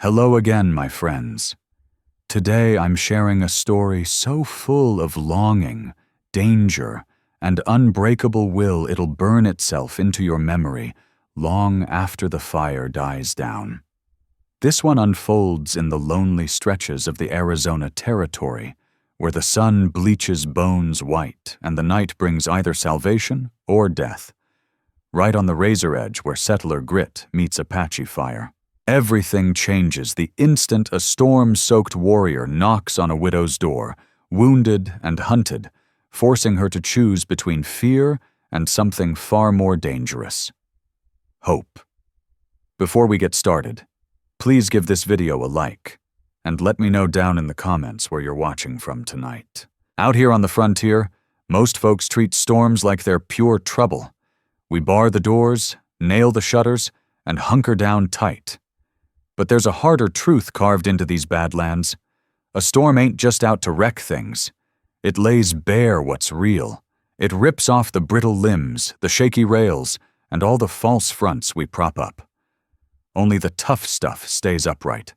Hello again, my friends. Today I'm sharing a story so full of longing, danger, and unbreakable will it'll burn itself into your memory long after the fire dies down. This one unfolds in the lonely stretches of the Arizona Territory, where the sun bleaches bones white and the night brings either salvation or death. Right on the razor edge where settler grit meets Apache fire. Everything changes the instant a storm-soaked warrior knocks on a widow's door, wounded and hunted, forcing her to choose between fear and something far more dangerous: hope. Before we get started, please give this video a like, and let me know down in the comments where you're watching from tonight. Out here on the frontier, most folks treat storms like they're pure trouble. We bar the doors, nail the shutters, and hunker down tight. But there's a harder truth carved into these badlands. A storm ain't just out to wreck things. It lays bare what's real. It rips off the brittle limbs, the shaky rails, and all the false fronts we prop up. Only the tough stuff stays upright.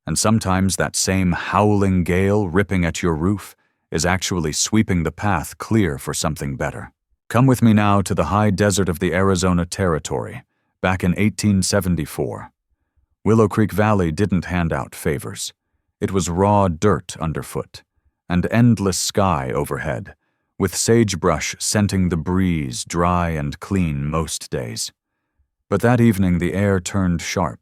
And sometimes that same howling gale ripping at your roof is actually sweeping the path clear for something better. Come with me now to the high desert of the Arizona Territory, back in 1874. Willow Creek Valley didn't hand out favors. It was raw dirt underfoot, and endless sky overhead, with sagebrush scenting the breeze dry and clean most days. But that evening the air turned sharp,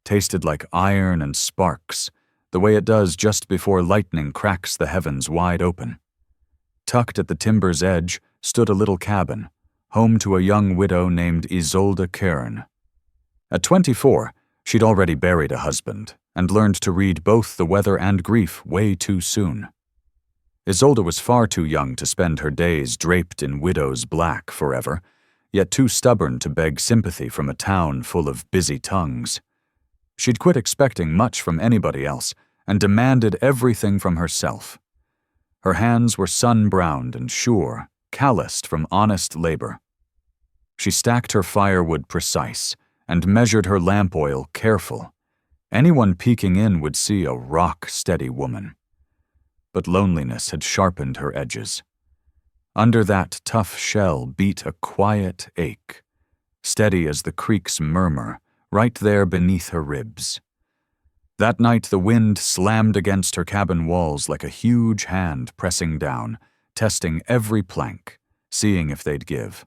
tasted like iron and sparks, the way it does just before lightning cracks the heavens wide open. Tucked at the timber's edge stood a little cabin, home to a young widow named Isolde Kern. At 24, she'd already buried a husband and learned to read both the weather and grief way too soon. Isolde was far too young to spend her days draped in widow's black forever, yet too stubborn to beg sympathy from a town full of busy tongues. She'd quit expecting much from anybody else and demanded everything from herself. Her hands were sun-browned and sure, calloused from honest labor. She stacked her firewood precise and measured her lamp oil careful. Anyone peeking in would see a rock-steady woman. But loneliness had sharpened her edges. Under that tough shell beat a quiet ache, steady as the creek's murmur, right there beneath her ribs. That night the wind slammed against her cabin walls like a huge hand pressing down, testing every plank, seeing if they'd give.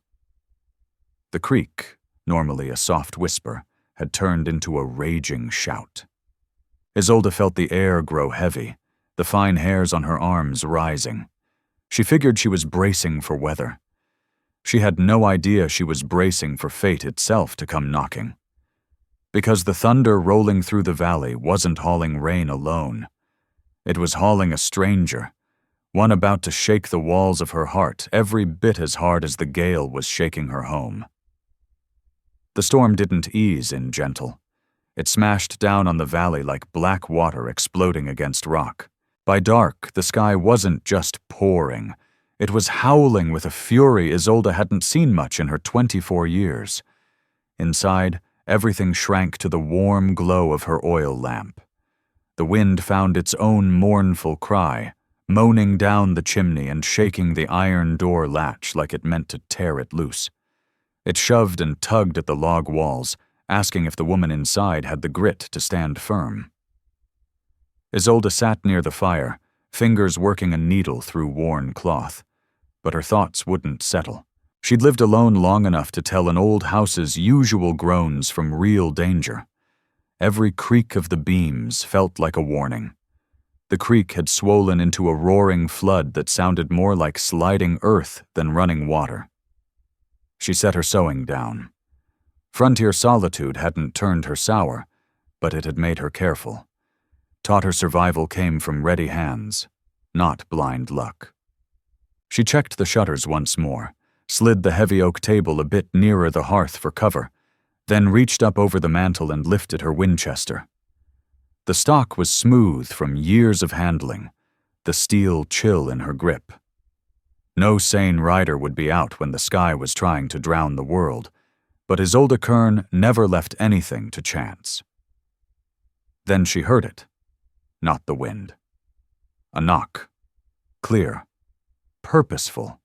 The creek, normally a soft whisper, had turned into a raging shout. Isolde felt the air grow heavy, the fine hairs on her arms rising. She figured she was bracing for weather. She had no idea she was bracing for fate itself to come knocking. Because the thunder rolling through the valley wasn't hauling rain alone. It was hauling a stranger, one about to shake the walls of her heart every bit as hard as the gale was shaking her home. The storm didn't ease in gentle. It smashed down on the valley like black water exploding against rock. By dark, the sky wasn't just pouring. It was howling with a fury Isolde hadn't seen much in her 24 years. Inside, everything shrank to the warm glow of her oil lamp. The wind found its own mournful cry, moaning down the chimney and shaking the iron door latch like it meant to tear it loose. It shoved and tugged at the log walls, asking if the woman inside had the grit to stand firm. Isolde sat near the fire, fingers working a needle through worn cloth. But her thoughts wouldn't settle. She'd lived alone long enough to tell an old house's usual groans from real danger. Every creak of the beams felt like a warning. The creek had swollen into a roaring flood that sounded more like sliding earth than running water. She set her sewing down. Frontier solitude hadn't turned her sour, but it had made her careful. Taught her survival came from ready hands, not blind luck. She checked the shutters once more, slid the heavy oak table a bit nearer the hearth for cover, then reached up over the mantel and lifted her Winchester. The stock was smooth from years of handling, the steel chill in her grip. No sane rider would be out when the sky was trying to drown the world, but Isolde Kern never left anything to chance. Then she heard it. Not the wind. A knock. Clear. Purposeful.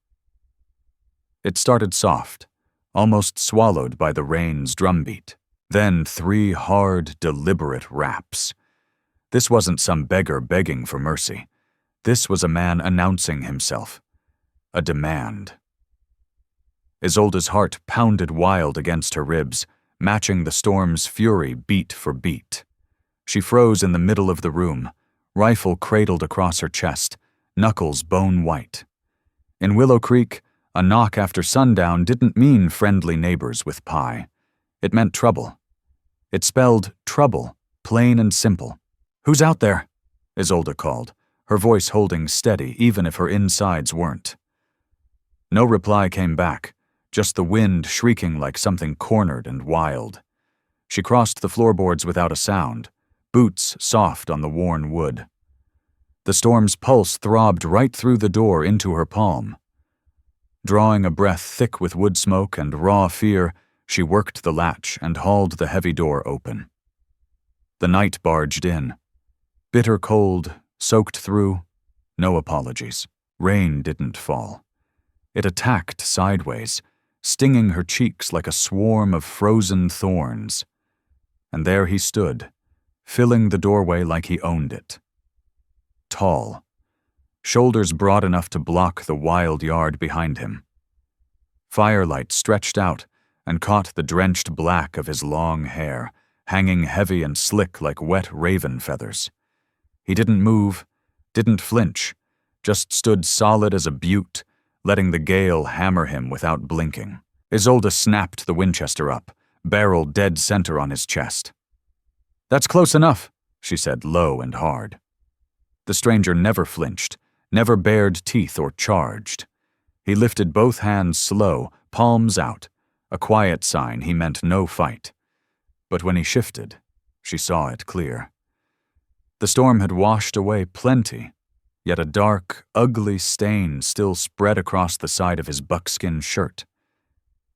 It started soft, almost swallowed by the rain's drumbeat. Then 3 hard, deliberate raps. This wasn't some beggar begging for mercy. This was a man announcing himself. A demand. Isolde's heart pounded wild against her ribs, matching the storm's fury beat for beat. She froze in the middle of the room, rifle cradled across her chest, knuckles bone white. In Willow Creek, a knock after sundown didn't mean friendly neighbors with pie. It meant trouble. It spelled trouble, plain and simple. "Who's out there?" Isolde called, her voice holding steady even if her insides weren't. No reply came back, just the wind shrieking like something cornered and wild. She crossed the floorboards without a sound, boots soft on the worn wood. The storm's pulse throbbed right through the door into her palm. Drawing a breath thick with wood smoke and raw fear, she worked the latch and hauled the heavy door open. The night barged in. Bitter cold, soaked through, no apologies. Rain didn't fall. It attacked sideways, stinging her cheeks like a swarm of frozen thorns. And there he stood, filling the doorway like he owned it. Tall, shoulders broad enough to block the wild yard behind him. Firelight stretched out and caught the drenched black of his long hair, hanging heavy and slick like wet raven feathers. He didn't move, didn't flinch, just stood solid as a butte, letting the gale hammer him without blinking. Isolde snapped the Winchester up, barrel dead center on his chest. "That's close enough," she said low and hard. The stranger never flinched, never bared teeth or charged. He lifted both hands slow, palms out, a quiet sign he meant no fight. But when he shifted, she saw it clear. The storm had washed away plenty, yet a dark, ugly stain still spread across the side of his buckskin shirt.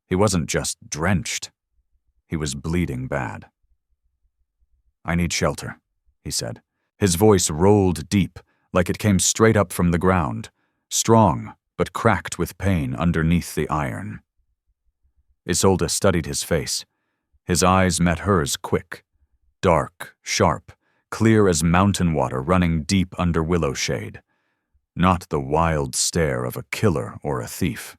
He wasn't just drenched. He was bleeding bad. "I need shelter," he said. His voice rolled deep, like it came straight up from the ground, strong but cracked with pain underneath the iron. Isolde studied his face. His eyes met hers quick, dark, sharp, clear as mountain water running deep under willow shade. Not the wild stare of a killer or a thief.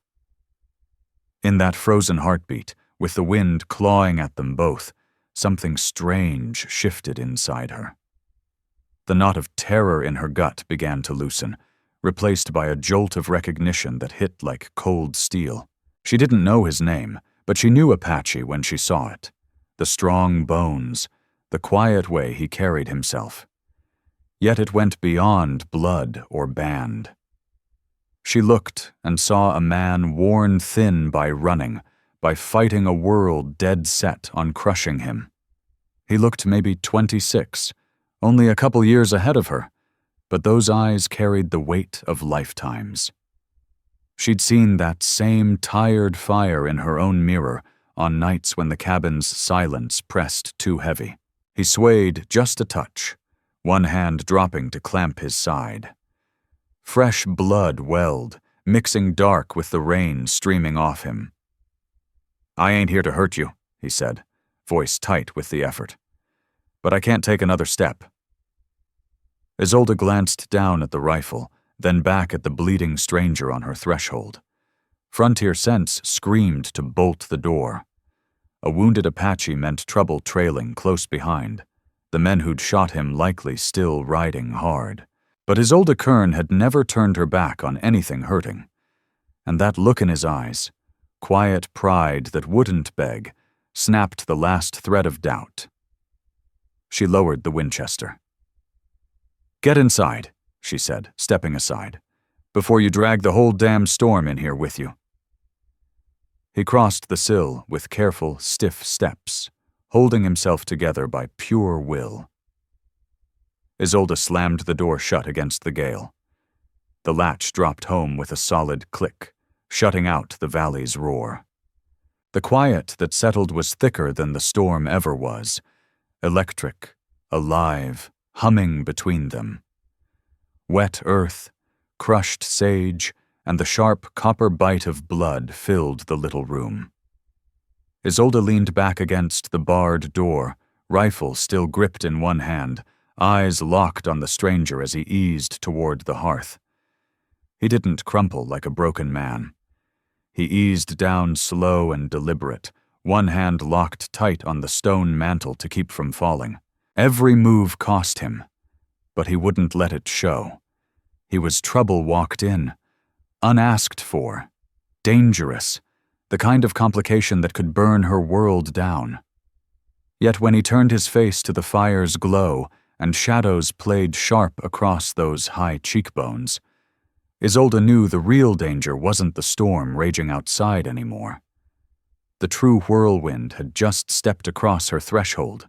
In that frozen heartbeat, with the wind clawing at them both, something strange shifted inside her. The knot of terror in her gut began to loosen, replaced by a jolt of recognition that hit like cold steel. She didn't know his name, but she knew Apache when she saw it. The strong bones, the quiet way he carried himself. Yet it went beyond blood or band. She looked and saw a man worn thin by running, by fighting a world dead set on crushing him. He looked maybe 26, only a couple years ahead of her, but those eyes carried the weight of lifetimes. She'd seen that same tired fire in her own mirror on nights when the cabin's silence pressed too heavy. He swayed just a touch, one hand dropping to clamp his side. Fresh blood welled, mixing dark with the rain streaming off him. "I ain't here to hurt you," he said, voice tight with the effort. "But I can't take another step." Isolde glanced down at the rifle, then back at the bleeding stranger on her threshold. Frontier sense screamed to bolt the door. A wounded Apache meant trouble trailing close behind, the men who'd shot him likely still riding hard. But Isolde Kern had never turned her back on anything hurting. And that look in his eyes, quiet pride that wouldn't beg, snapped the last thread of doubt. She lowered the Winchester. "Get inside," she said, stepping aside, "before you drag the whole damn storm in here with you." He crossed the sill with careful, stiff steps, holding himself together by pure will. Isolde slammed the door shut against the gale. The latch dropped home with a solid click, shutting out the valley's roar. The quiet that settled was thicker than the storm ever was, electric, alive, humming between them. Wet earth, crushed sage, and the sharp copper bite of blood filled the little room. Isolde leaned back against the barred door, rifle still gripped in one hand, eyes locked on the stranger as he eased toward the hearth. He didn't crumple like a broken man. He eased down slow and deliberate, one hand locked tight on the stone mantel to keep from falling. Every move cost him, but he wouldn't let it show. He was trouble walked in, unasked for, dangerous, the kind of complication that could burn her world down. Yet when he turned his face to the fire's glow and shadows played sharp across those high cheekbones, Isolde knew the real danger wasn't the storm raging outside anymore. The true whirlwind had just stepped across her threshold.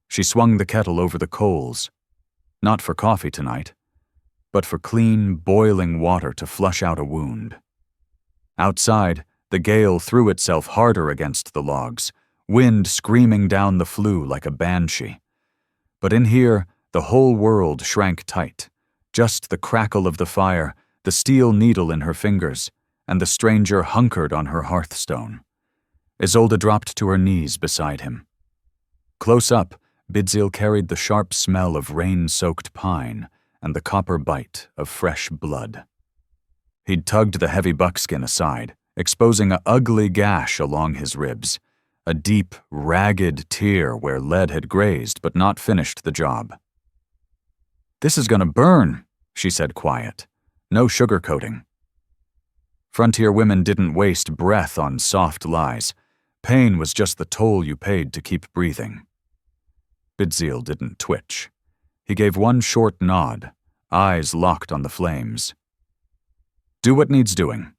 She swung the kettle over the coals, not for coffee tonight, but for clean, boiling water to flush out a wound. Outside, the gale threw itself harder against the logs, wind screaming down the flue like a banshee. But in here, the whole world shrank tight, just the crackle of the fire, the steel needle in her fingers, and the stranger hunkered on her hearthstone. Isolde dropped to her knees beside him. Close up, Bidzil carried the sharp smell of rain-soaked pine and the copper bite of fresh blood. He'd tugged the heavy buckskin aside, exposing an ugly gash along his ribs, a deep, ragged tear where lead had grazed but not finished the job. "This is gonna burn," she said quiet. No sugarcoating. Frontier women didn't waste breath on soft lies. Pain was just the toll you paid to keep breathing. Bidzil didn't twitch. He gave one short nod, eyes locked on the flames. "Do what needs doing."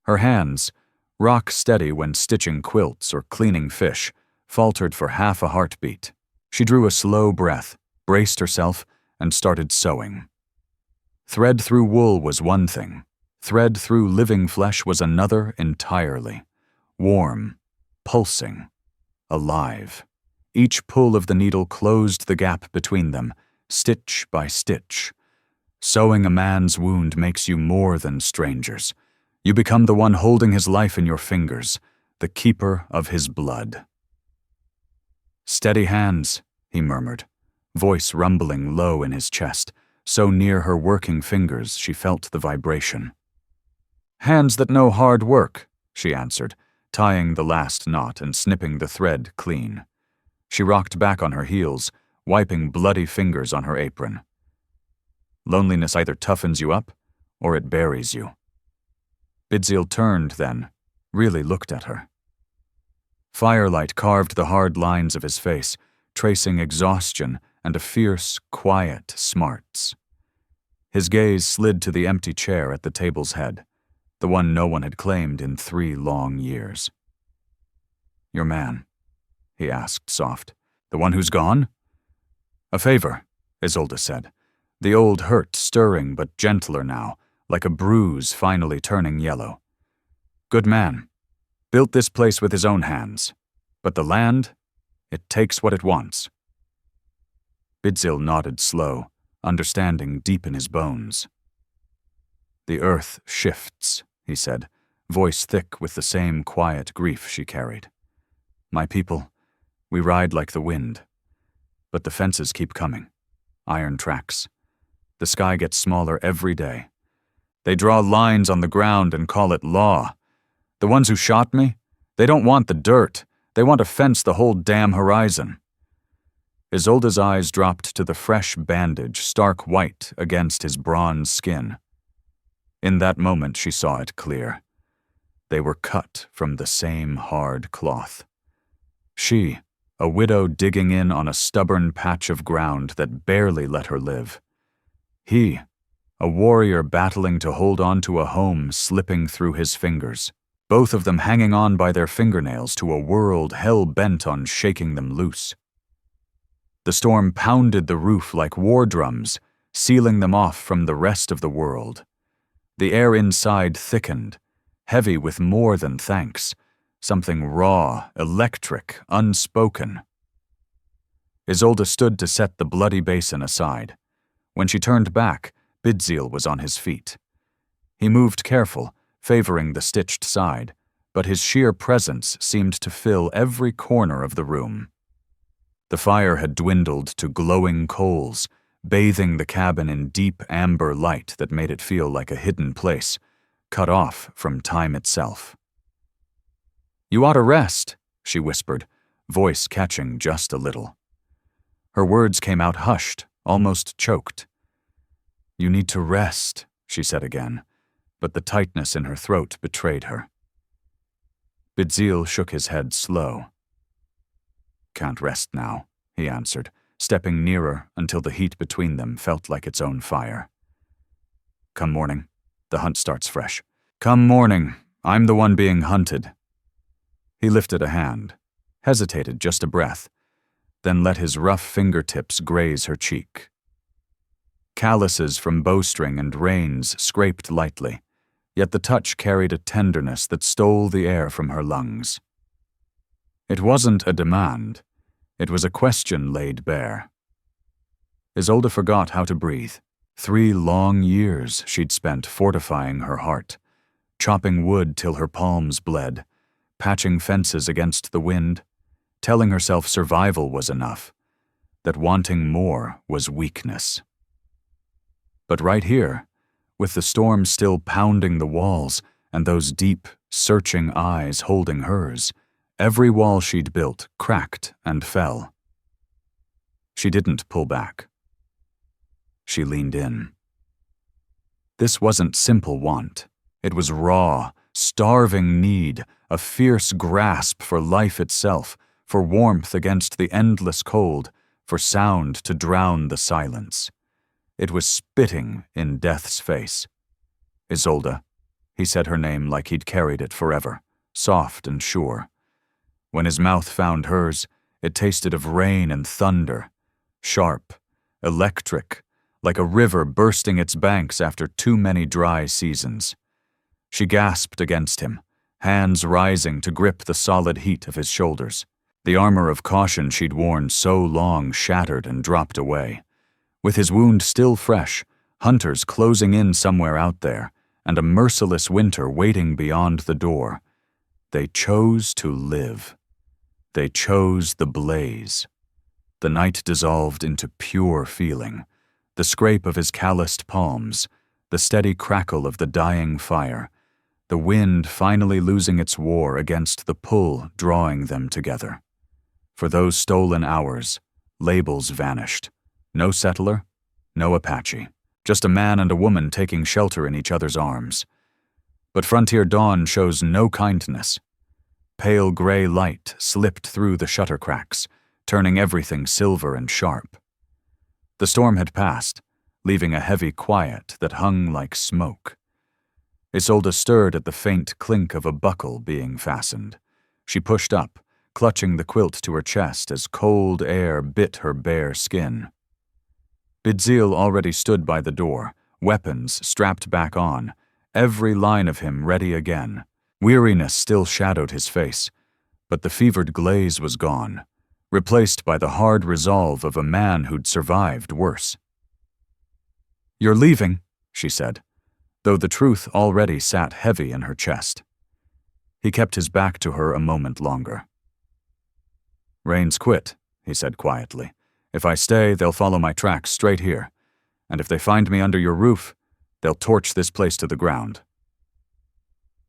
Her hands, rock steady when stitching quilts or cleaning fish, faltered for half a heartbeat. She drew a slow breath, braced herself, and started sewing. Thread through wool was one thing. Thread through living flesh was another entirely. Warm, pulsing, alive. Each pull of the needle closed the gap between them, stitch by stitch. Sewing a man's wound makes you more than strangers. You become the one holding his life in your fingers, the keeper of his blood. "Steady hands," he murmured, voice rumbling low in his chest, so near her working fingers she felt the vibration. "Hands that know hard work," she answered, tying the last knot and snipping the thread clean. She rocked back on her heels, wiping bloody fingers on her apron. "Loneliness either toughens you up, or it buries you." Bidzil turned then, really looked at her. Firelight carved the hard lines of his face, tracing exhaustion and a fierce, quiet smarts. His gaze slid to the empty chair at the table's head, the one no one had claimed in 3 long years. "Your man?" he asked, soft. "The one who's gone?" "A favor," Isolde said, the old hurt stirring but gentler now, like a bruise finally turning yellow. "Good man. Built this place with his own hands. But the land, it takes what it wants." Bidzil nodded slow, understanding deep in his bones. "The earth shifts," he said, voice thick with the same quiet grief she carried. "My people, we ride like the wind. But the fences keep coming. Iron tracks. The sky gets smaller every day. They draw lines on the ground and call it law. The ones who shot me, they don't want the dirt. They want to fence the whole damn horizon." Isolde's eyes dropped to the fresh bandage, stark white against his bronze skin. In that moment she saw it clear. They were cut from the same hard cloth. She, a widow digging in on a stubborn patch of ground that barely let her live. He, a warrior battling to hold on to a home slipping through his fingers, both of them hanging on by their fingernails to a world hell-bent on shaking them loose. The storm pounded the roof like war drums, sealing them off from the rest of the world. The air inside thickened, heavy with more than thanks, something raw, electric, unspoken. Isolde stood to set the bloody basin aside. When she turned back, Bidzeel was on his feet. He moved careful, favoring the stitched side, but his sheer presence seemed to fill every corner of the room. The fire had dwindled to glowing coals, bathing the cabin in deep amber light that made it feel like a hidden place, cut off from time itself. "You ought to rest," she whispered, voice catching just a little. Her words came out hushed, almost choked. "You need to rest," she said again, but the tightness in her throat betrayed her. Bidzeel shook his head slow. "Can't rest now," he answered, stepping nearer until the heat between them felt like its own fire. "Come morning, the hunt starts fresh. Come morning, I'm the one being hunted." He lifted a hand, hesitated just a breath, then let his rough fingertips graze her cheek. Calluses from bowstring and reins scraped lightly, yet the touch carried a tenderness that stole the air from her lungs. It wasn't a demand, it was a question laid bare. Isolde forgot how to breathe. 3 long years she'd spent fortifying her heart, chopping wood till her palms bled, patching fences against the wind, telling herself survival was enough, that wanting more was weakness. But right here, with the storm still pounding the walls and those deep, searching eyes holding hers, every wall she'd built cracked and fell. She didn't pull back. She leaned in. This wasn't simple want. It was raw, starving need, a fierce grasp for life itself, for warmth against the endless cold, for sound to drown the silence. It was spitting in death's face. "Isolde," he said her name like he'd carried it forever, soft and sure. When his mouth found hers, it tasted of rain and thunder, sharp, electric, like a river bursting its banks after too many dry seasons. She gasped against him, hands rising to grip the solid heat of his shoulders. The armor of caution she'd worn so long shattered and dropped away. With his wound still fresh, hunters closing in somewhere out there, and a merciless winter waiting beyond the door, they chose to live. They chose the blaze. The night dissolved into pure feeling, the scrape of his calloused palms, the steady crackle of the dying fire, the wind finally losing its war against the pull drawing them together. For those stolen hours, labels vanished. No settler, no Apache, just a man and a woman taking shelter in each other's arms. But frontier dawn shows no kindness. Pale gray light slipped through the shutter cracks, turning everything silver and sharp. The storm had passed, leaving a heavy quiet that hung like smoke. Isolde stirred at the faint clink of a buckle being fastened. She pushed up, clutching the quilt to her chest as cold air bit her bare skin. Bidzeel already stood by the door, weapons strapped back on, every line of him ready again. Weariness still shadowed his face, but the fevered glaze was gone, replaced by the hard resolve of a man who'd survived worse. "You're leaving," she said, though the truth already sat heavy in her chest. He kept his back to her a moment longer. "Rain's quit," he said quietly. "If I stay, they'll follow my tracks straight here, and if they find me under your roof, they'll torch this place to the ground."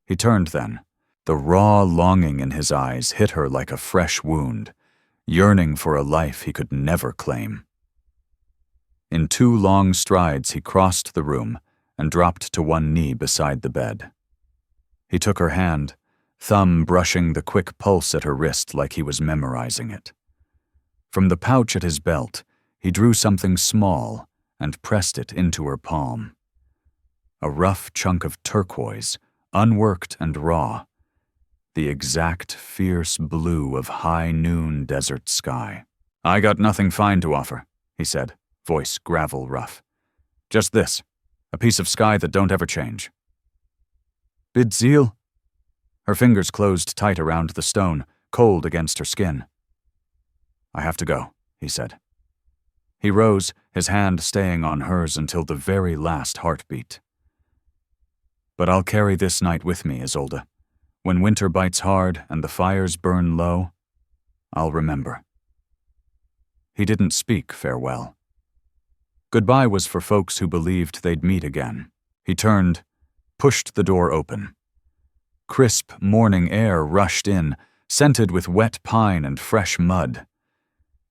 He turned then. The raw longing in his eyes hit her like a fresh wound, yearning for a life he could never claim. In 2 long strides he crossed the room and dropped to one knee beside the bed. He took her hand, thumb brushing the quick pulse at her wrist like he was memorizing it. From the pouch at his belt, he drew something small and pressed it into her palm. A rough chunk of turquoise, unworked and raw, the exact fierce blue of high noon desert sky. "I got nothing fine to offer," he said, voice gravel rough. "Just this, a piece of sky that don't ever change." "Bidzeel?" Her fingers closed tight around the stone, cold against her skin. "I have to go," he said. He rose, his hand staying on hers until the very last heartbeat. But I'll carry this night with me, Isolde. When winter bites hard and the fires burn low, I'll remember. He didn't speak farewell. Goodbye was for folks who believed they'd meet again. He turned, pushed the door open. Crisp morning air rushed in, scented with wet pine and fresh mud.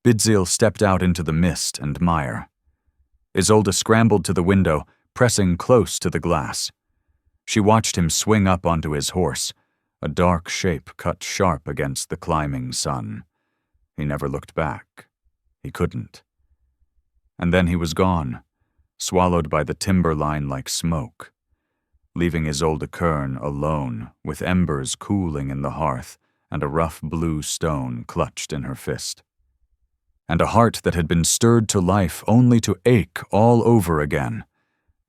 Bidzil stepped out into the mist and mire. Isolde scrambled to the window, pressing close to the glass. She watched him swing up onto his horse, a dark shape cut sharp against the climbing sun. He never looked back. He couldn't. And then he was gone, swallowed by the timber line like smoke, leaving Isolde Kern alone, with embers cooling in the hearth and a rough blue stone clutched in her fist. And a heart that had been stirred to life only to ache all over again.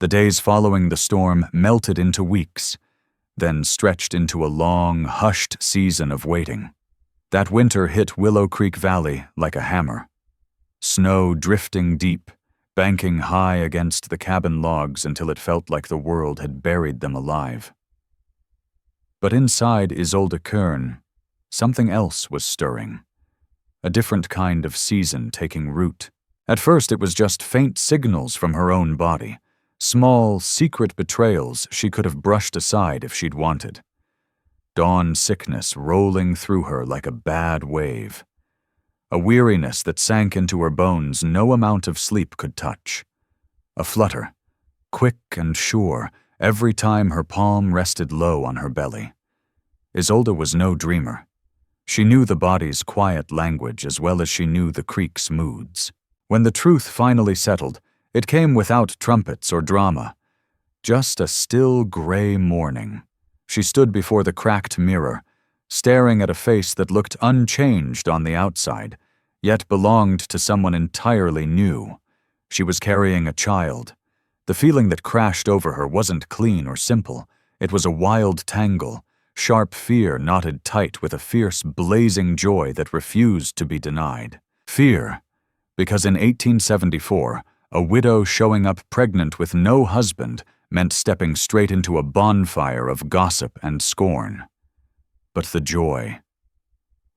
The days following the storm melted into weeks, then stretched into a long, hushed season of waiting. That winter hit Willow Creek Valley like a hammer. Snow drifting deep, banking high against the cabin logs until it felt like the world had buried them alive. But inside Isolde Kern, something else was stirring. A different kind of season taking root. At first it was just faint signals from her own body, small, secret betrayals she could have brushed aside if she'd wanted. Dawn sickness rolling through her like a bad wave. A weariness that sank into her bones no amount of sleep could touch. A flutter, quick and sure, every time her palm rested low on her belly. Isolde was no dreamer. She knew the body's quiet language as well as she knew the creek's moods. When the truth finally settled, it came without trumpets or drama. Just a still gray morning. She stood before the cracked mirror, staring at a face that looked unchanged on the outside, yet belonged to someone entirely new. She was carrying a child. The feeling that crashed over her wasn't clean or simple. It was a wild tangle, sharp fear knotted tight with a fierce, blazing joy that refused to be denied. Fear, because in 1874, a widow showing up pregnant with no husband meant stepping straight into a bonfire of gossip and scorn. But the joy.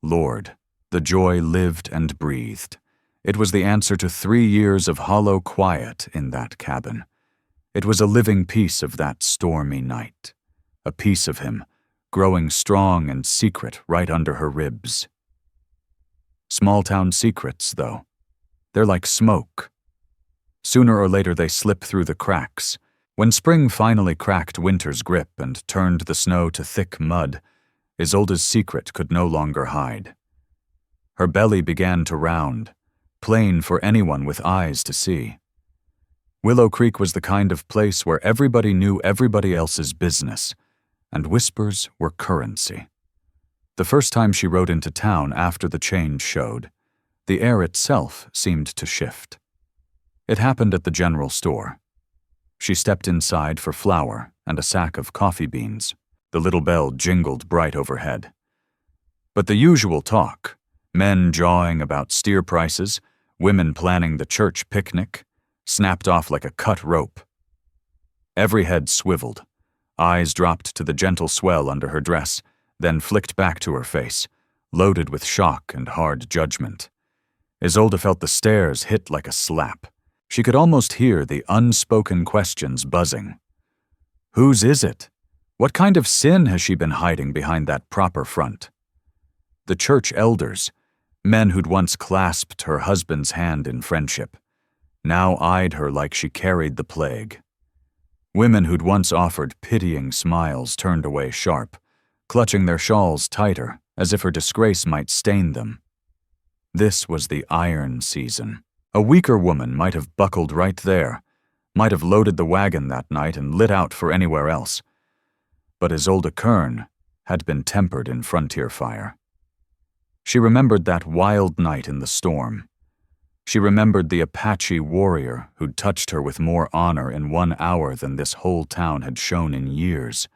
Lord, the joy lived and breathed. It was the answer to 3 years of hollow quiet in that cabin. It was a living piece of that stormy night. A piece of him, growing strong and secret right under her ribs. Small-town secrets, though. They're like smoke. Sooner or later they slip through the cracks. When spring finally cracked winter's grip and turned the snow to thick mud, Isolde's secret could no longer hide. Her belly began to round, plain for anyone with eyes to see. Willow Creek was the kind of place where everybody knew everybody else's business, and whispers were currency. The first time she rode into town after the change showed, the air itself seemed to shift. It happened at the general store. She stepped inside for flour and a sack of coffee beans. The little bell jingled bright overhead. But the usual talk, men jawing about steer prices, women planning the church picnic, snapped off like a cut rope. Every head swiveled. Eyes dropped to the gentle swell under her dress, then flicked back to her face, loaded with shock and hard judgment. Isolde felt the stares hit like a slap. She could almost hear the unspoken questions buzzing. Whose is it? What kind of sin has she been hiding behind that proper front? The church elders, men who'd once clasped her husband's hand in friendship, now eyed her like she carried the plague. Women who'd once offered pitying smiles turned away sharp, clutching their shawls tighter as if her disgrace might stain them. This was the iron season. A weaker woman might have buckled right there, might have loaded the wagon that night and lit out for anywhere else. But Isolde Kern had been tempered in frontier fire. She remembered that wild night in the storm. She remembered the Apache warrior who'd touched her with more honor in 1 hour than this whole town had shown in years.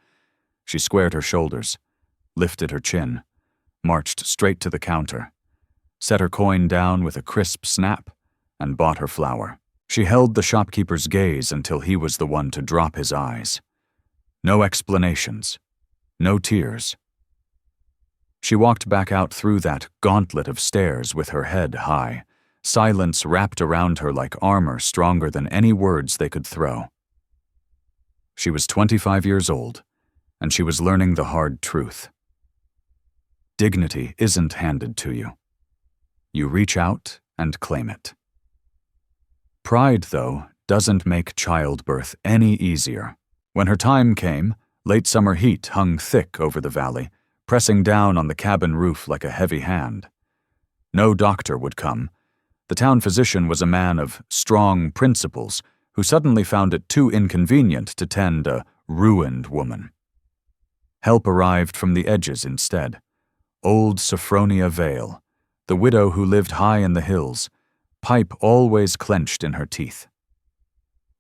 She squared her shoulders, lifted her chin, marched straight to the counter. set her coin down with a crisp snap, and bought her flour. She held the shopkeeper's gaze until he was the one to drop his eyes. No explanations. No tears. She walked back out through that gauntlet of stairs with her head high, silence wrapped around her like armor stronger than any words they could throw. She was 25 years old, and she was learning the hard truth. Dignity isn't handed to you. You reach out and claim it. Pride, though, doesn't make childbirth any easier. When her time came, late summer heat hung thick over the valley, pressing down on the cabin roof like a heavy hand. No doctor would come. The town physician was a man of strong principles who suddenly found it too inconvenient to tend a ruined woman. Help arrived from the edges instead. Old Sophronia Vale, the widow who lived high in the hills, pipe always clenched in her teeth.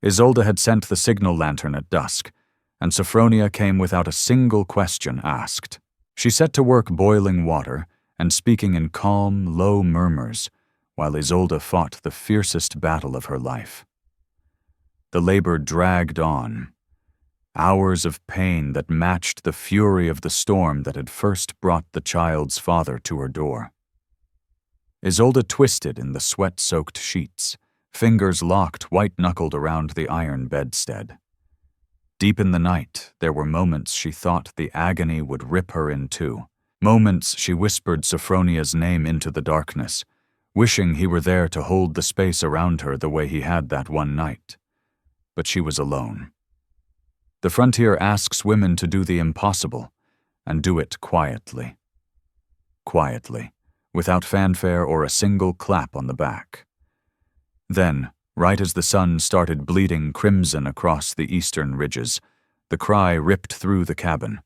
Isolde had sent the signal lantern at dusk, and Sophronia came without a single question asked. She set to work boiling water and speaking in calm, low murmurs, while Isolde fought the fiercest battle of her life. The labor dragged on. Hours of pain that matched the fury of the storm that had first brought the child's father to her door. Isolde twisted in the sweat-soaked sheets, fingers locked white-knuckled around the iron bedstead. Deep in the night, there were moments she thought the agony would rip her in two, moments she whispered Sophronia's name into the darkness, wishing he were there to hold the space around her the way he had that one night. But she was alone. The frontier asks women to do the impossible, and do it quietly. Quietly, without fanfare or a single clap on the back. Then, right as the sun started bleeding crimson across the eastern ridges, the cry ripped through the cabin,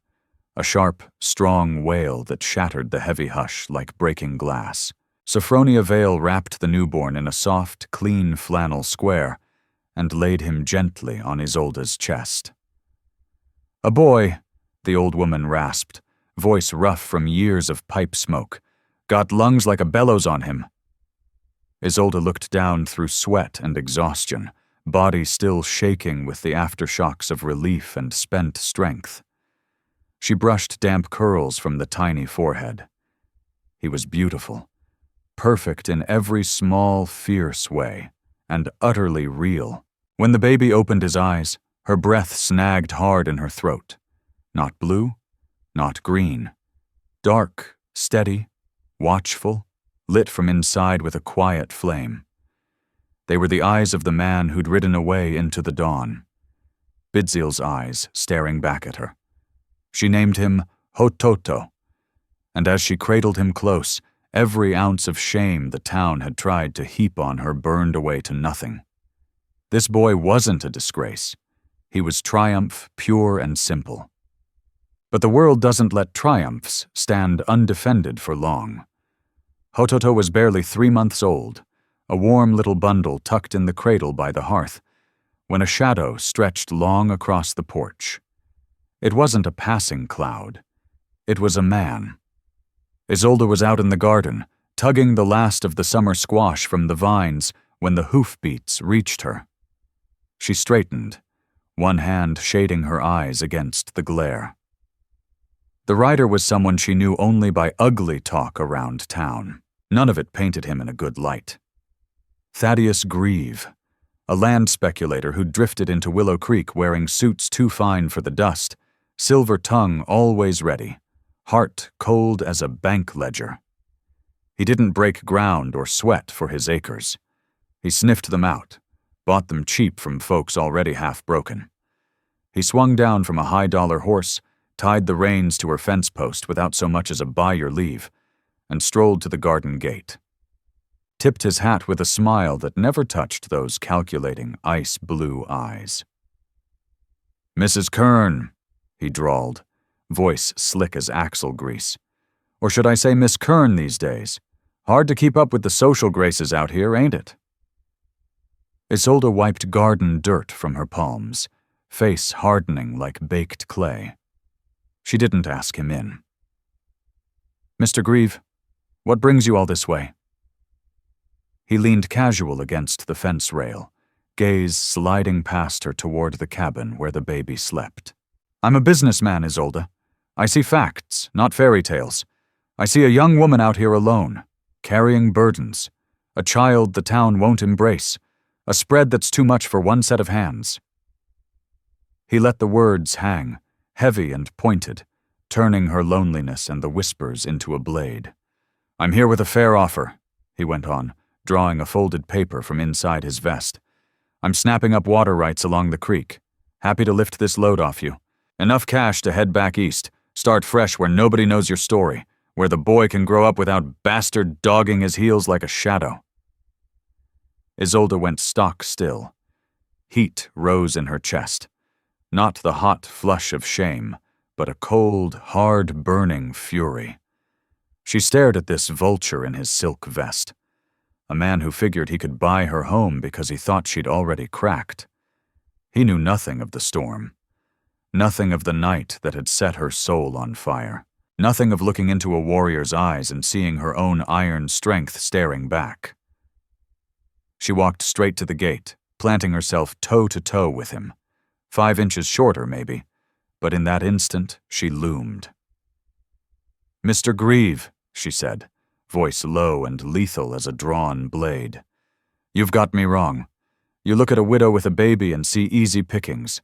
a sharp, strong wail that shattered the heavy hush like breaking glass. Sophronia Vale wrapped the newborn in a soft, clean flannel square and laid him gently on Isolde's chest. "A boy," the old woman rasped, voice rough from years of pipe smoke. "Got lungs like a bellows on him." Isolde looked down through sweat and exhaustion, body still shaking with the aftershocks of relief and spent strength. She brushed damp curls from the tiny forehead. He was beautiful, perfect in every small, fierce way, and utterly real. When the baby opened his eyes, her breath snagged hard in her throat. Not blue, not green. Dark, steady, watchful, lit from inside with a quiet flame. They were the eyes of the man who'd ridden away into the dawn. Bidziel's eyes staring back at her. She named him Hototo, and as she cradled him close, every ounce of shame the town had tried to heap on her burned away to nothing. This boy wasn't a disgrace. He was triumph, pure and simple. But the world doesn't let triumphs stand undefended for long. Hototo was barely 3 months old, a warm little bundle tucked in the cradle by the hearth, when a shadow stretched long across the porch. It wasn't a passing cloud. It was a man. Isolde was out in the garden, tugging the last of the summer squash from the vines when the hoofbeats reached her. She straightened, one hand shading her eyes against the glare. The rider was someone she knew only by ugly talk around town. None of it painted him in a good light. Thaddeus Grieve, a land speculator who drifted into Willow Creek wearing suits too fine for the dust, silver tongue always ready, heart cold as a bank ledger. He didn't break ground or sweat for his acres. He sniffed them out, bought them cheap from folks already half broken. He swung down from a high-dollar horse, tied the reins to her fence post without so much as a "by your leave," and strolled to the garden gate. Tipped his hat with a smile that never touched those calculating, ice-blue eyes. "Mrs. Kern," he drawled, voice slick as axle grease. "Or should I say Miss Kern these days? Hard to keep up with the social graces out here, ain't it?" Isolde wiped garden dirt from her palms, face hardening like baked clay. She didn't ask him in. "Mr. Grieve, what brings you all this way?" He leaned casual against the fence rail, gaze sliding past her toward the cabin where the baby slept. "I'm a businessman, Isolde. I see facts, not fairy tales. I see a young woman out here alone, carrying burdens, a child the town won't embrace, a spread that's too much for one set of hands." He let the words hang, heavy and pointed, turning her loneliness and the whispers into a blade. "I'm here with a fair offer," he went on, drawing a folded paper from inside his vest. "I'm snapping up water rights along the creek. Happy to lift this load off you. Enough cash to head back east, start fresh where nobody knows your story, where the boy can grow up without bastard dogging his heels like a shadow." Isolde went stock still. Heat rose in her chest. Not the hot flush of shame, but a cold, hard-burning fury. She stared at this vulture in his silk vest. A man who figured he could buy her home because he thought she'd already cracked. He knew nothing of the storm. Nothing of the night that had set her soul on fire. Nothing of looking into a warrior's eyes and seeing her own iron strength staring back. She walked straight to the gate, planting herself toe-to-toe with him. 5 inches shorter, maybe, but in that instant she loomed. "Mr. Grieve," she said, voice low and lethal as a drawn blade. "You've got me wrong. You look at a widow with a baby and see easy pickings.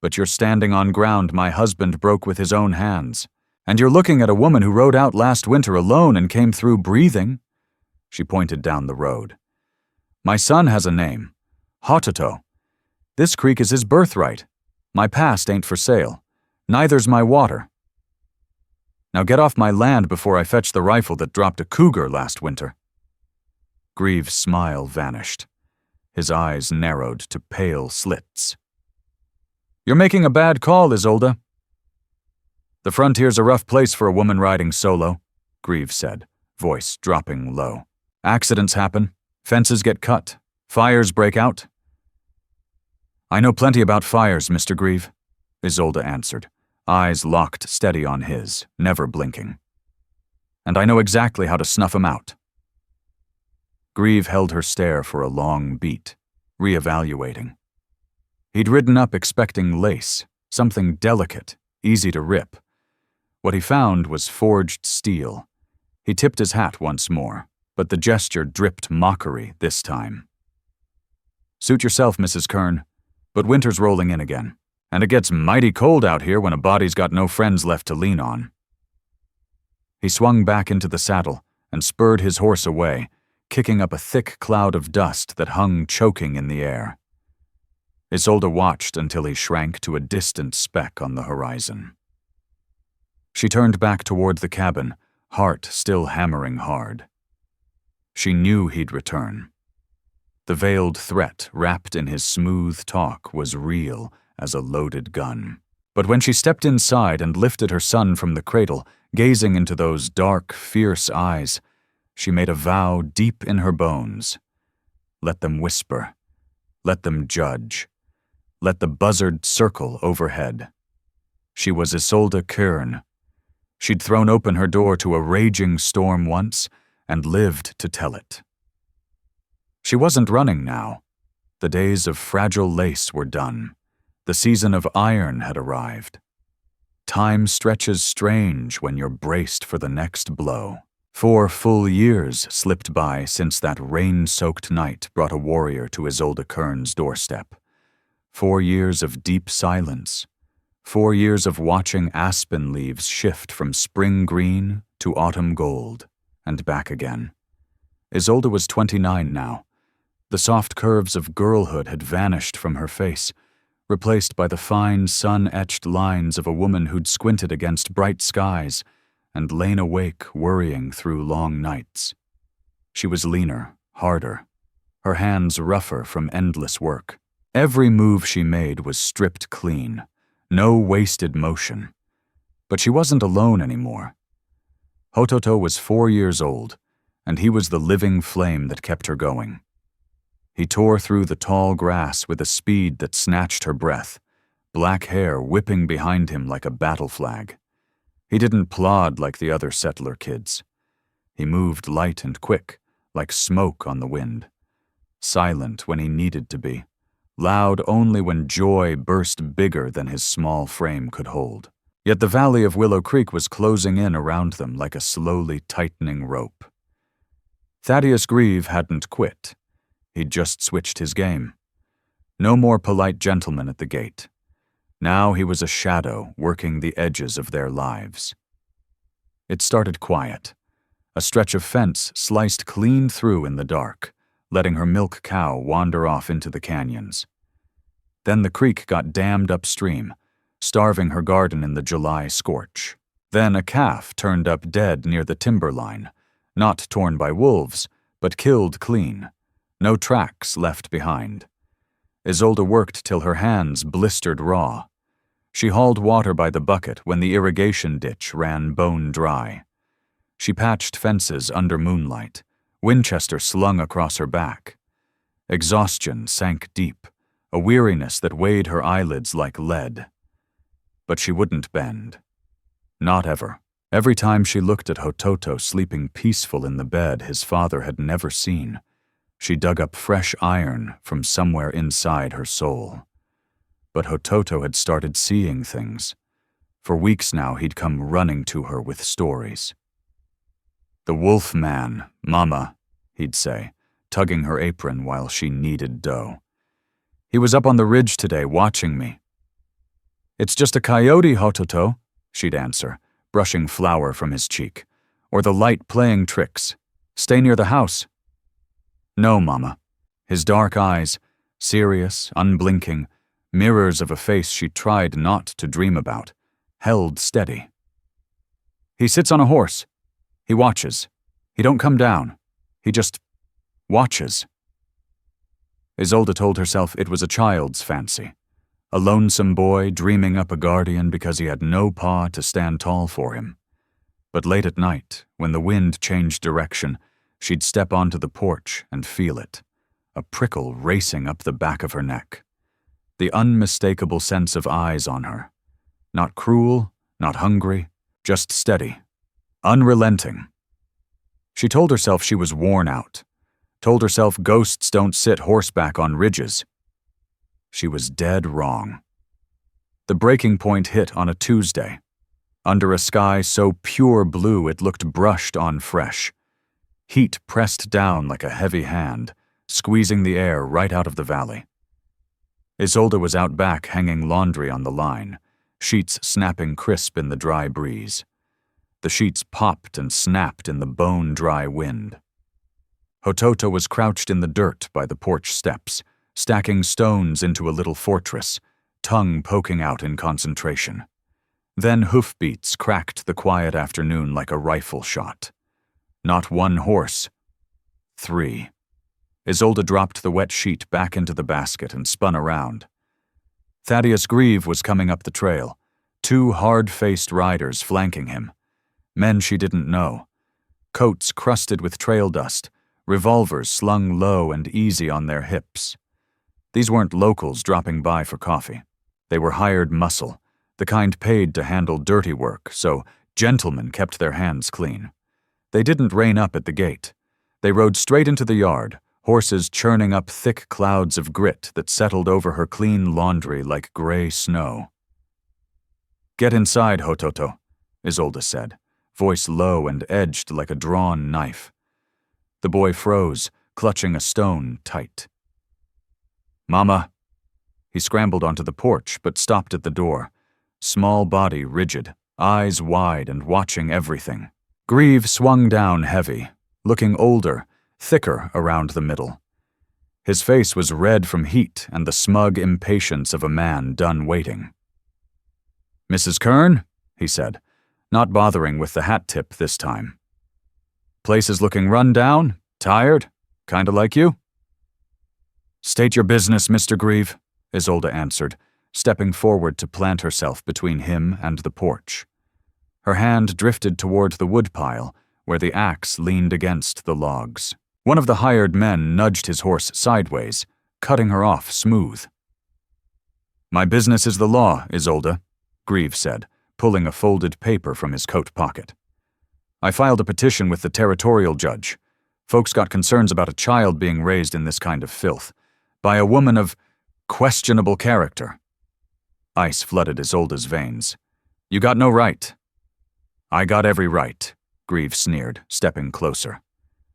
But you're standing on ground my husband broke with his own hands. And you're looking at a woman who rode out last winter alone and came through breathing." She pointed down the road. "My son has a name. Hototo. This creek is his birthright. My past ain't for sale. Neither's my water. Now get off my land before I fetch the rifle that dropped a cougar last winter." Grieve's smile vanished. His eyes narrowed to pale slits. "You're making a bad call, Isolde." "The frontier's a rough place for a woman riding solo," Grieve said, voice dropping low. "Accidents happen. Fences get cut. Fires break out." "I know plenty about fires, Mr. Grieve," Isolde answered, eyes locked steady on his, never blinking. "And I know exactly how to snuff 'em out." Grieve held her stare for a long beat, reevaluating. He'd ridden up expecting lace, something delicate, easy to rip. What he found was forged steel. He tipped his hat once more, but the gesture dripped mockery this time. "Suit yourself, Mrs. Kern, but winter's rolling in again, and it gets mighty cold out here when a body's got no friends left to lean on." He swung back into the saddle and spurred his horse away, kicking up a thick cloud of dust that hung choking in the air. Isolde watched until he shrank to a distant speck on the horizon. She turned back toward the cabin, heart still hammering hard. She knew he'd return. The veiled threat wrapped in his smooth talk was real as a loaded gun. But when she stepped inside and lifted her son from the cradle, gazing into those dark, fierce eyes, she made a vow deep in her bones. Let them whisper. Let them judge. Let the buzzard circle overhead. She was Isolde Kern. She'd thrown open her door to a raging storm once and lived to tell it. She wasn't running now. The days of fragile lace were done. The season of iron had arrived. Time stretches strange when you're braced for the next blow. 4 full years slipped by since that rain-soaked night brought a warrior to Isolde Kern's doorstep. 4 years of deep silence. 4 years of watching aspen leaves shift from spring green to autumn gold, and back again. Isolde was 29 now. The soft curves of girlhood had vanished from her face, replaced by the fine sun-etched lines of a woman who'd squinted against bright skies and lain awake worrying through long nights. She was leaner, harder, her hands rougher from endless work. Every move she made was stripped clean, no wasted motion. But she wasn't alone anymore. Hototo was 4 years old, and he was the living flame that kept her going. He tore through the tall grass with a speed that snatched her breath, black hair whipping behind him like a battle flag. He didn't plod like the other settler kids. He moved light and quick, like smoke on the wind. Silent when he needed to be, loud only when joy burst bigger than his small frame could hold. Yet the valley of Willow Creek was closing in around them like a slowly tightening rope. Thaddeus Grieve hadn't quit. He'd just switched his game. No more polite gentleman at the gate. Now he was a shadow working the edges of their lives. It started quiet. A stretch of fence sliced clean through in the dark, letting her milk cow wander off into the canyons. Then the creek got dammed upstream, starving her garden in the July scorch. Then a calf turned up dead near the timberline, not torn by wolves, but killed clean. No tracks left behind. Isolde worked till her hands blistered raw. She hauled water by the bucket when the irrigation ditch ran bone dry. She patched fences under moonlight, Winchester slung across her back. Exhaustion sank deep, a weariness that weighed her eyelids like lead. But she wouldn't bend. Not ever. Every time she looked at Hototo sleeping peaceful in the bed his father had never seen, she dug up fresh iron from somewhere inside her soul. But Hototo had started seeing things. For weeks now he'd come running to her with stories. "The wolf man, Mama," he'd say, tugging her apron while she kneaded dough. "He was up on the ridge today watching me." "It's just a coyote, Hototo," she'd answer, brushing flour from his cheek. "Or the light playing tricks. Stay near the house." "No, Mama." His dark eyes, serious, unblinking, mirrors of a face she tried not to dream about, held steady. "He sits on a horse. He watches. He don't come down. He just watches." Isolde told herself it was a child's fancy. A lonesome boy dreaming up a guardian because he had no paw to stand tall for him. But late at night, when the wind changed direction, she'd step onto the porch and feel it, a prickle racing up the back of her neck. The unmistakable sense of eyes on her. Not cruel, not hungry, just steady, unrelenting. She told herself she was worn out, told herself ghosts don't sit horseback on ridges. She was dead wrong. The breaking point hit on a Tuesday, under a sky so pure blue it looked brushed on fresh. Heat pressed down like a heavy hand, squeezing the air right out of the valley. Isolde was out back hanging laundry on the line, sheets snapping crisp in the dry breeze. The sheets popped and snapped in the bone-dry wind. Hototo was crouched in the dirt by the porch steps, stacking stones into a little fortress, tongue poking out in concentration. Then hoofbeats cracked the quiet afternoon like a rifle shot. Not one horse. 3. Isolde dropped the wet sheet back into the basket and spun around. Thaddeus Grieve was coming up the trail, 2 hard-faced riders flanking him. Men she didn't know. Coats crusted with trail dust, revolvers slung low and easy on their hips. These weren't locals dropping by for coffee. They were hired muscle, the kind paid to handle dirty work, so gentlemen kept their hands clean. They didn't rein up at the gate. They rode straight into the yard, horses churning up thick clouds of grit that settled over her clean laundry like gray snow. "Get inside, Hototo," Isolde said, voice low and edged like a drawn knife. The boy froze, clutching a stone tight. "Mama." He scrambled onto the porch, but stopped at the door, small body rigid, eyes wide and watching everything. Grieve swung down heavy, looking older, thicker around the middle. His face was red from heat and the smug impatience of a man done waiting. "Mrs. Kern?" he said, not bothering with the hat tip this time. "Place is looking run down, tired, kinda like you?" "State your business, Mr. Grieve," Isolde answered, stepping forward to plant herself between him and the porch. Her hand drifted toward the woodpile, where the axe leaned against the logs. One of the hired men nudged his horse sideways, cutting her off smooth. "My business is the law, Isolde," Grieve said, pulling a folded paper from his coat pocket. "I filed a petition with the territorial judge. Folks got concerns about a child being raised in this kind of filth, by a woman of questionable character. Ice flooded Isolde's veins. You got no right. I got every right, Grieve sneered, stepping closer.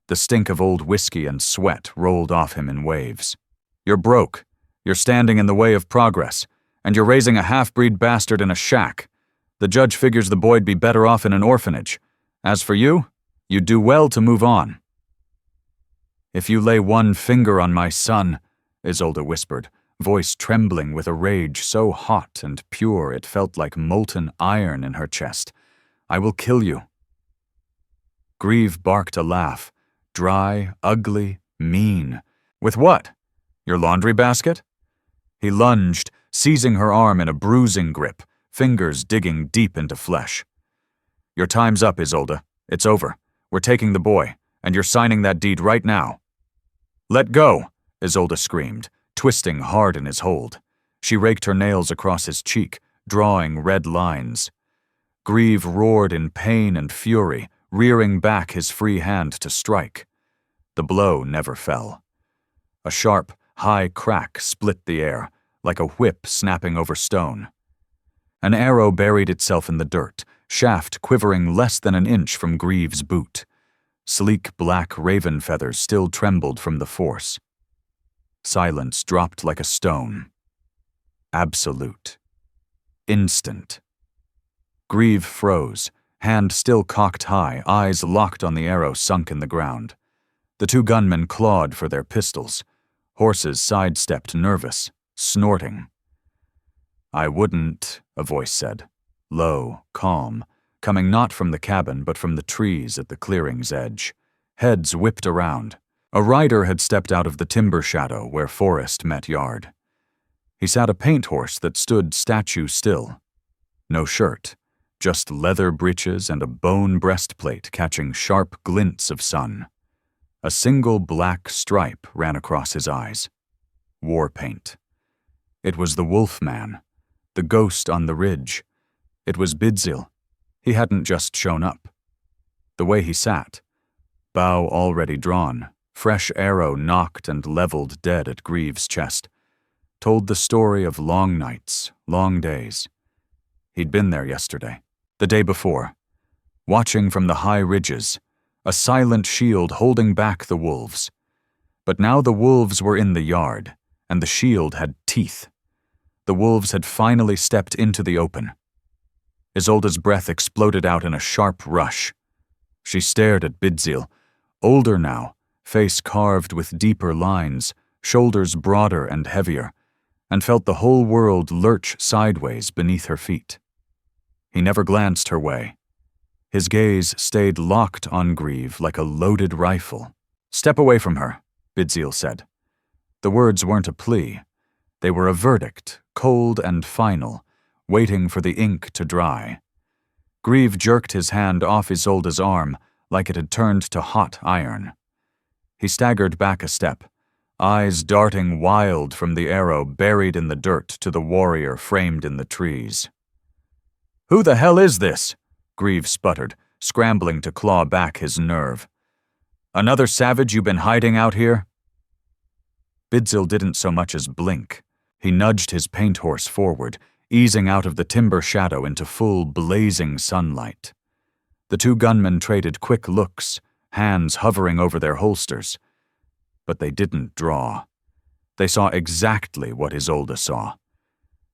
The stink of old whiskey and sweat rolled off him in waves. You're broke. You're standing in the way of progress, and you're raising a half-breed bastard in a shack. The judge figures the boy'd be better off in an orphanage. As for you, you'd do well to move on. If you lay one finger on my son, Isolde whispered, voice trembling with a rage so hot and pure it felt like molten iron in her chest, I will kill you. Grieve barked a laugh, dry, ugly, mean. With what? Your laundry basket? He lunged, seizing her arm in a bruising grip, fingers digging deep into flesh. Your time's up, Isolde. It's over. We're taking the boy, and you're signing that deed right now. Let go, Isolde screamed, twisting hard in his hold. She raked her nails across his cheek, drawing red lines. Grieve roared in pain and fury, rearing back his free hand to strike. The blow never fell. A sharp, high crack split the air, like a whip snapping over stone. An arrow buried itself in the dirt, shaft quivering less than an inch from Grieve's boot. Sleek black raven feathers still trembled from the force. Silence dropped like a stone. Absolute. Instant. Grieve froze, hand still cocked high, eyes locked on the arrow sunk in the ground. The two gunmen clawed for their pistols. Horses sidestepped, nervous, snorting. I wouldn't, a voice said, low, calm, coming not from the cabin but from the trees at the clearing's edge. Heads whipped around. A rider had stepped out of the timber shadow where forest met yard. He sat a paint horse that stood statue still. No shirt, just leather breeches and a bone breastplate catching sharp glints of sun. A single black stripe ran across his eyes. War paint. It was the Wolfman, the ghost on the ridge. It was Bidzil. He hadn't just shown up. The way he sat, bow already drawn, fresh arrow knocked and leveled dead at Grieve's chest, told the story of long nights, long days. He'd been there yesterday, the day before, watching from the high ridges, a silent shield holding back the wolves. But now the wolves were in the yard, and the shield had teeth. The wolves had finally stepped into the open. Isolde's breath exploded out in a sharp rush. She stared at Bidzil, older now, face carved with deeper lines, shoulders broader and heavier, and felt the whole world lurch sideways beneath her feet. He never glanced her way. His gaze stayed locked on Grieve like a loaded rifle. Step away from her, Bidzil said. The words weren't a plea. They were a verdict, cold and final, waiting for the ink to dry. Grieve jerked his hand off Isolde's arm like it had turned to hot iron. He staggered back a step, eyes darting wild from the arrow buried in the dirt to the warrior framed in the trees. Who the hell is this? Grieve sputtered, scrambling to claw back his nerve. Another savage you've been hiding out here? Bidzil didn't so much as blink. He nudged his paint horse forward, easing out of the timber shadow into full, blazing sunlight. The two gunmen traded quick looks, hands hovering over their holsters. But they didn't draw. They saw exactly what Isolde saw.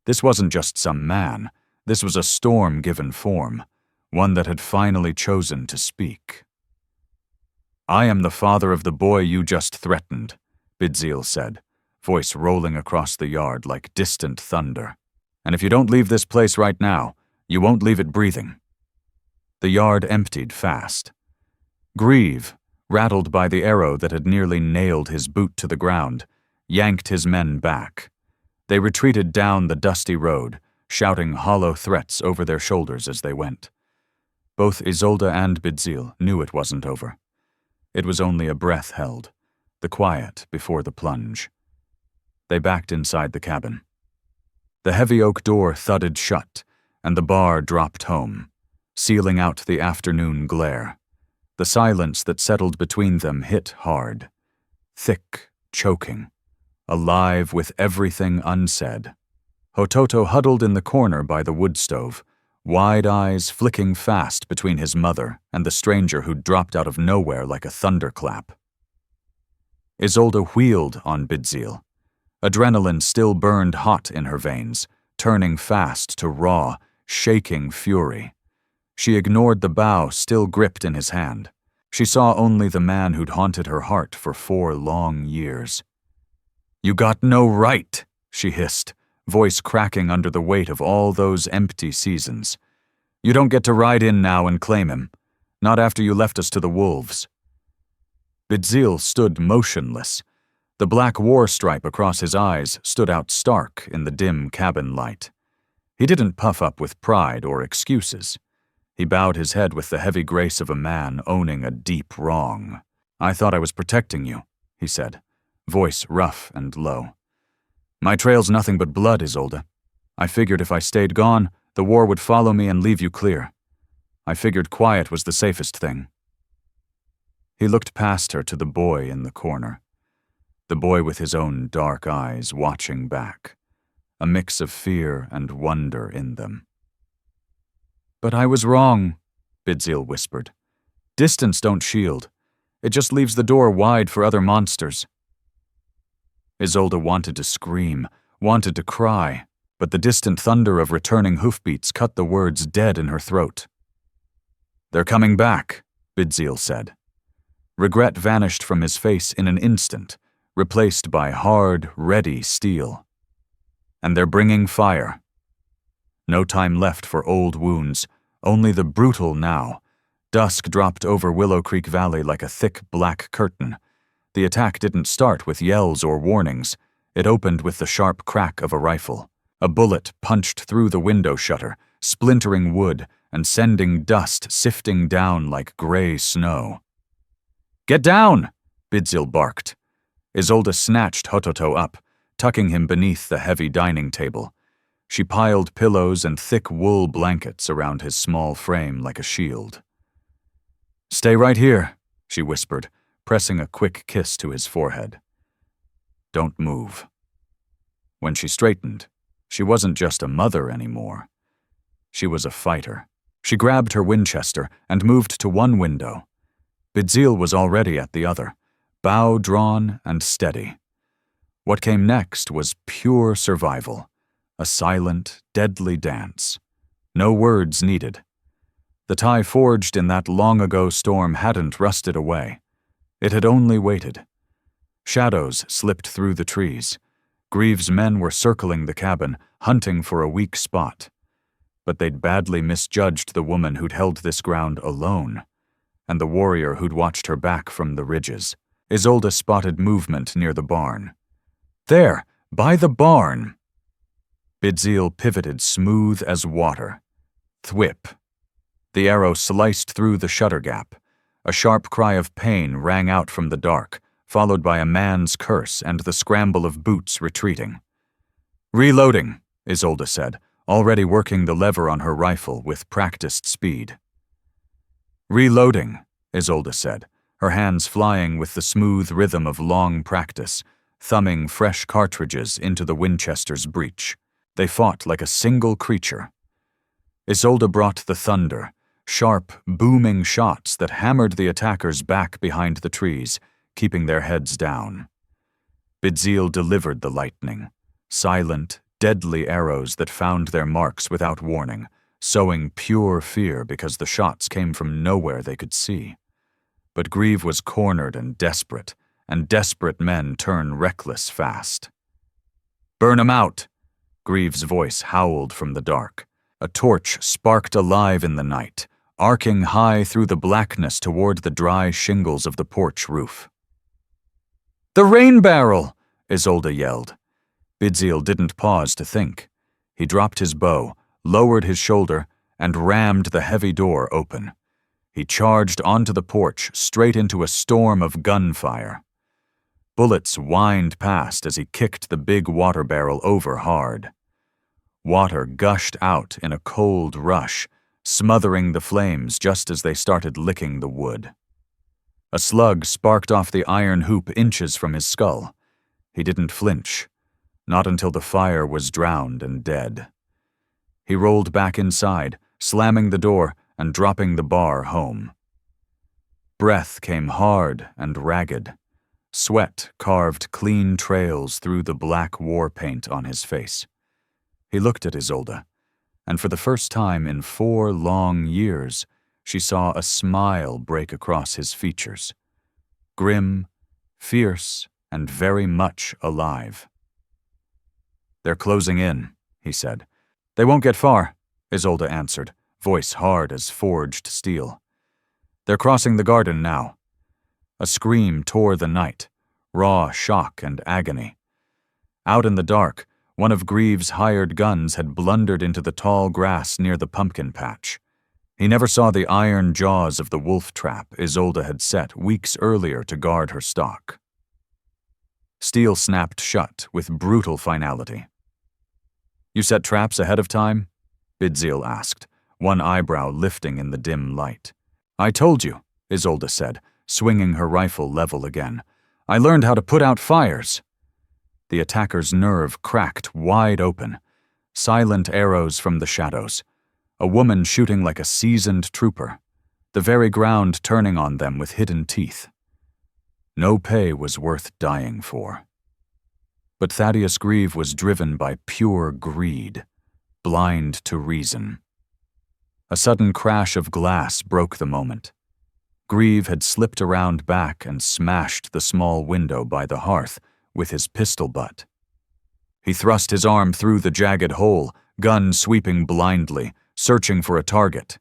This wasn't just some man. This was a storm given form, one that had finally chosen to speak. I am the father of the boy you just threatened, Bidzil said, voice rolling across the yard like distant thunder. And if you don't leave this place right now, you won't leave it breathing. The yard emptied fast. Grieve, rattled by the arrow that had nearly nailed his boot to the ground, yanked his men back. They retreated down the dusty road, shouting hollow threats over their shoulders as they went. Both Isolde and Bidzil knew it wasn't over. It was only a breath held, the quiet before the plunge. They backed inside the cabin. The heavy oak door thudded shut, and the bar dropped home, sealing out the afternoon glare. The silence that settled between them hit hard. Thick, choking. Alive with everything unsaid. Hototo huddled in the corner by the wood stove, wide eyes flicking fast between his mother and the stranger who'd dropped out of nowhere like a thunderclap. Isolde wheeled on Bidzil. Adrenaline still burned hot in her veins, turning fast to raw, shaking fury. She ignored the bow still gripped in his hand. She saw only the man who'd haunted her heart for 4 long years. "You got no right," she hissed, voice cracking under the weight of all those empty seasons. "You don't get to ride in now and claim him. Not after you left us to the wolves." Bidzil stood motionless. The black war stripe across his eyes stood out stark in the dim cabin light. He didn't puff up with pride or excuses. He bowed his head with the heavy grace of a man owning a deep wrong. "I thought I was protecting you," he said, voice rough and low. "My trail's nothing but blood, Isolde. I figured if I stayed gone, the war would follow me and leave you clear. I figured quiet was the safest thing." He looked past her to the boy in the corner. The boy with his own dark eyes watching back, a mix of fear and wonder in them. "But I was wrong," Bidzil whispered. "Distance don't shield. It just leaves the door wide for other monsters." Isolde wanted to scream, wanted to cry, but the distant thunder of returning hoofbeats cut the words dead in her throat. "They're coming back," Bidzil said. Regret vanished from his face in an instant, replaced by hard, ready steel. "And they're bringing fire." No time left for old wounds, only the brutal now. Dusk dropped over Willow Creek Valley like a thick black curtain. The attack didn't start with yells or warnings. It opened with the sharp crack of a rifle. A bullet punched through the window shutter, splintering wood and sending dust sifting down like gray snow. "Get down!" Bidzil barked. Isolde snatched Hototo up, tucking him beneath the heavy dining table. She piled pillows and thick wool blankets around his small frame like a shield. "Stay right here," she whispered, pressing a quick kiss to his forehead. "Don't move." When she straightened, she wasn't just a mother anymore. She was a fighter. She grabbed her Winchester and moved to one window. Bidzil was already at the other, bow drawn and steady. What came next was pure survival, a silent, deadly dance. No words needed. The tie forged in that long-ago storm hadn't rusted away. It had only waited. Shadows slipped through the trees. Greaves' men were circling the cabin, hunting for a weak spot. But they'd badly misjudged the woman who'd held this ground alone, and the warrior who'd watched her back from the ridges. Isolde spotted movement near the barn. "There, by the barn!" Bidzil pivoted smooth as water. Thwip. The arrow sliced through the shutter gap. A sharp cry of pain rang out from the dark, followed by a man's curse and the scramble of boots retreating. "Reloading," Isolde said, already working the lever on her rifle with practiced speed. "Reloading," Isolde said, her hands flying with the smooth rhythm of long practice, thumbing fresh cartridges into the Winchester's breech. They fought like a single creature. Isolde brought the thunder, sharp, booming shots that hammered the attackers back behind the trees, keeping their heads down. Bidzil delivered the lightning, silent, deadly arrows that found their marks without warning, sowing pure fear because the shots came from nowhere they could see. But Grieve was cornered and desperate men turn reckless fast. "Burn 'em out!" Grieve's voice howled from the dark. A torch sparked alive in the night, arcing high through the blackness toward the dry shingles of the porch roof. "The rain barrel!" Isolde yelled. Bidzil didn't pause to think. He dropped his bow, lowered his shoulder, and rammed the heavy door open. He charged onto the porch, straight into a storm of gunfire. Bullets whined past as he kicked the big water barrel over hard. Water gushed out in a cold rush, smothering the flames just as they started licking the wood. A slug sparked off the iron hoop inches from his skull. He didn't flinch, not until the fire was drowned and dead. He rolled back inside, slamming the door and dropping the bar home. Breath came hard and ragged. Sweat carved clean trails through the black war paint on his face. He looked at Isolde, and for the first time in 4 long years, she saw a smile break across his features. Grim, fierce, and very much alive. "They're closing in," he said. "They won't get far," Isolde answered, voice hard as forged steel. "They're crossing the garden now." A scream tore the night, raw shock and agony. Out in the dark, one of Greaves' hired guns had blundered into the tall grass near the pumpkin patch. He never saw the iron jaws of the wolf trap Isolde had set weeks earlier to guard her stock. Steel snapped shut with brutal finality. "You set traps ahead of time?" Bidziel asked, one eyebrow lifting in the dim light. "I told you," Isolde said, swinging her rifle level again. "I learned how to put out fires." The attacker's nerve cracked wide open. Silent arrows from the shadows. A woman shooting like a seasoned trooper. The very ground turning on them with hidden teeth. No pay was worth dying for. But Thaddeus Grieve was driven by pure greed, blind to reason. A sudden crash of glass broke the moment. Grieve had slipped around back and smashed the small window by the hearth with his pistol butt. He thrust his arm through the jagged hole, gun sweeping blindly, searching for a target.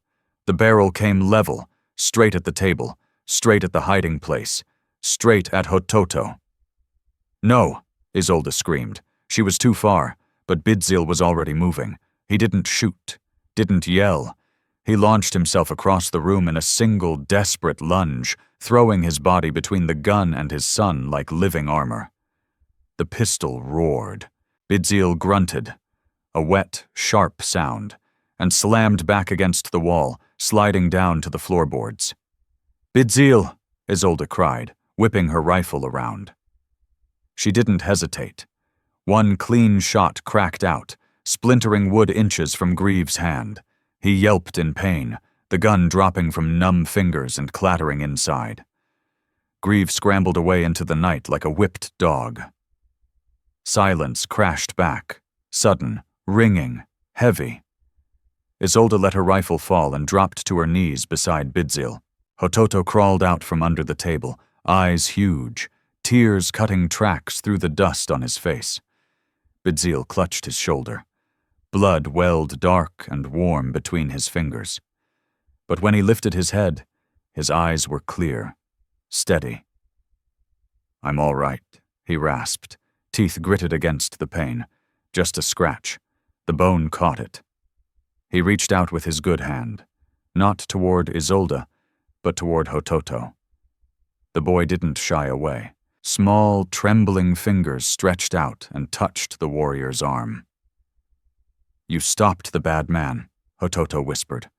The barrel came level, straight at the table, straight at the hiding place, straight at Hototo. "No!" Isolde screamed. She was too far, but Bidziel was already moving. He didn't shoot, didn't yell. He launched himself across the room in a single desperate lunge, throwing his body between the gun and his son like living armor. The pistol roared. Bidziel grunted, a wet, sharp sound, and slammed back against the wall, sliding down to the floorboards. "Bidziel!" Isolde cried, whipping her rifle around. She didn't hesitate. One clean shot cracked out, splintering wood inches from Greaves' hand. He yelped in pain, the gun dropping from numb fingers and clattering inside. Greaves scrambled away into the night like a whipped dog. Silence crashed back, sudden, ringing, heavy. Isolde let her rifle fall and dropped to her knees beside Bidziel. Hototo crawled out from under the table, eyes huge, tears cutting tracks through the dust on his face. Bidziel clutched his shoulder. Blood welled dark and warm between his fingers. But when he lifted his head, his eyes were clear, steady. "I'm all right," he rasped, teeth gritted against the pain. Just a scratch. The bone caught it. He reached out with his good hand, not toward Isolde, but toward Hototo. The boy didn't shy away. Small, trembling fingers stretched out and touched the warrior's arm. "You stopped the bad man," Hototo whispered.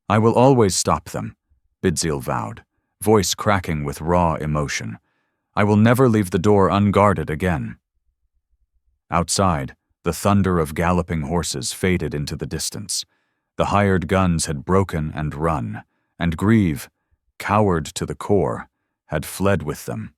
"I will always stop them," Bidziel vowed, voice cracking with raw emotion. "I will never leave the door unguarded again." Outside, the thunder of galloping horses faded into the distance. The hired guns had broken and run, and Grieve, coward to the core, had fled with them.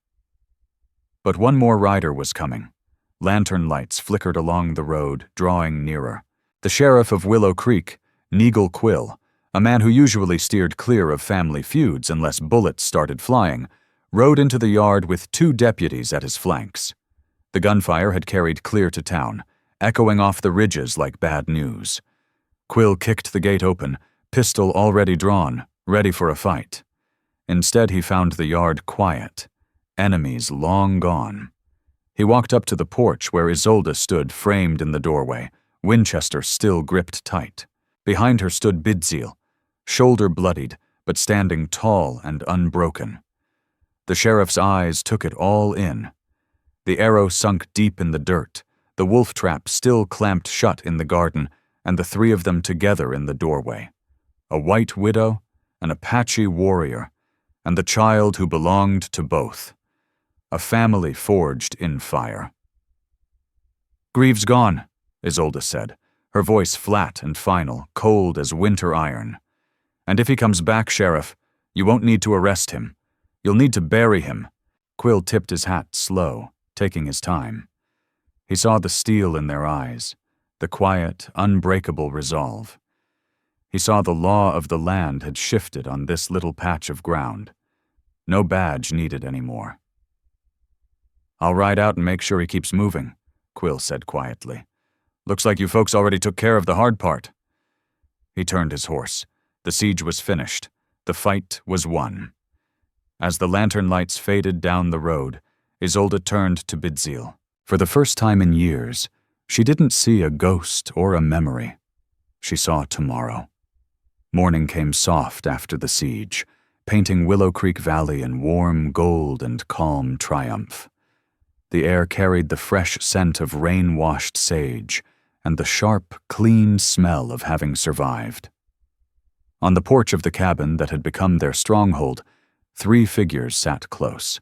But one more rider was coming. Lantern lights flickered along the road, drawing nearer. The sheriff of Willow Creek, Neagle Quill, a man who usually steered clear of family feuds unless bullets started flying, rode into the yard with 2 deputies at his flanks. The gunfire had carried clear to town, echoing off the ridges like bad news. Quill kicked the gate open, pistol already drawn, ready for a fight. Instead, he found the yard quiet, enemies long gone. He walked up to the porch where Isolde stood framed in the doorway, Winchester still gripped tight. Behind her stood Bidziel, shoulder bloodied, but standing tall and unbroken. The sheriff's eyes took it all in. The arrow sunk deep in the dirt, the wolf trap still clamped shut in the garden, and the 3 of them together in the doorway. A white widow, an Apache warrior, and the child who belonged to both. A family forged in fire. "Grieve's gone," Isolde said, her voice flat and final, cold as winter iron. "And if he comes back, Sheriff, you won't need to arrest him. You'll need to bury him." Quill tipped his hat slow, taking his time. He saw the steel in their eyes, the quiet, unbreakable resolve. He saw the law of the land had shifted on this little patch of ground. No badge needed anymore. "I'll ride out and make sure he keeps moving," Quill said quietly. "Looks like you folks already took care of the hard part." He turned his horse. The siege was finished. The fight was won. As the lantern lights faded down the road, Isolde turned to Bidzil. For the first time in years, she didn't see a ghost or a memory. She saw tomorrow. Morning came soft after the siege, painting Willow Creek Valley in warm gold and calm triumph. The air carried the fresh scent of rain-washed sage and the sharp, clean smell of having survived. On the porch of the cabin that had become their stronghold, 3 figures sat close.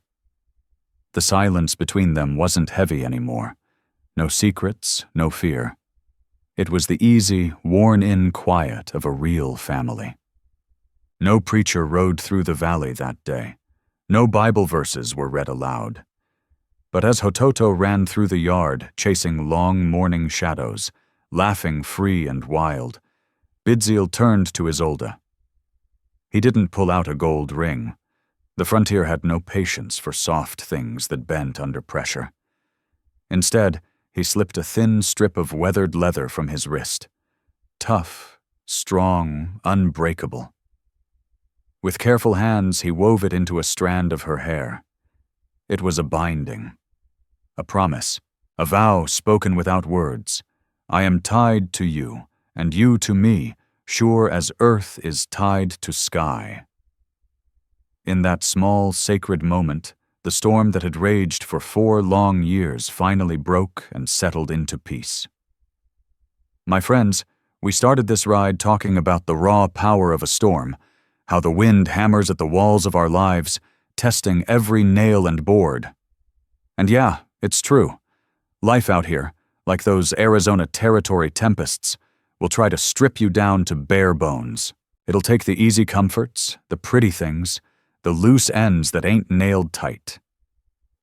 The silence between them wasn't heavy anymore. No secrets, no fear. It was the easy, worn-in quiet of a real family. No preacher rode through the valley that day. No Bible verses were read aloud. But as Hototo ran through the yard, chasing long morning shadows, laughing free and wild, Bidzil turned to Isolde. He didn't pull out a gold ring. The frontier had no patience for soft things that bent under pressure. Instead, he slipped a thin strip of weathered leather from his wrist. Tough, strong, unbreakable. With careful hands, he wove it into a strand of her hair. It was a binding. A promise, a vow spoken without words. "I am tied to you, and you to me, sure as earth is tied to sky." In that small, sacred moment, the storm that had raged for 4 long years finally broke and settled into peace. My friends, we started this ride talking about the raw power of a storm, how the wind hammers at the walls of our lives, testing every nail and board. And yeah, it's true. Life out here, like those Arizona Territory tempests, will try to strip you down to bare bones. It'll take the easy comforts, the pretty things, the loose ends that ain't nailed tight.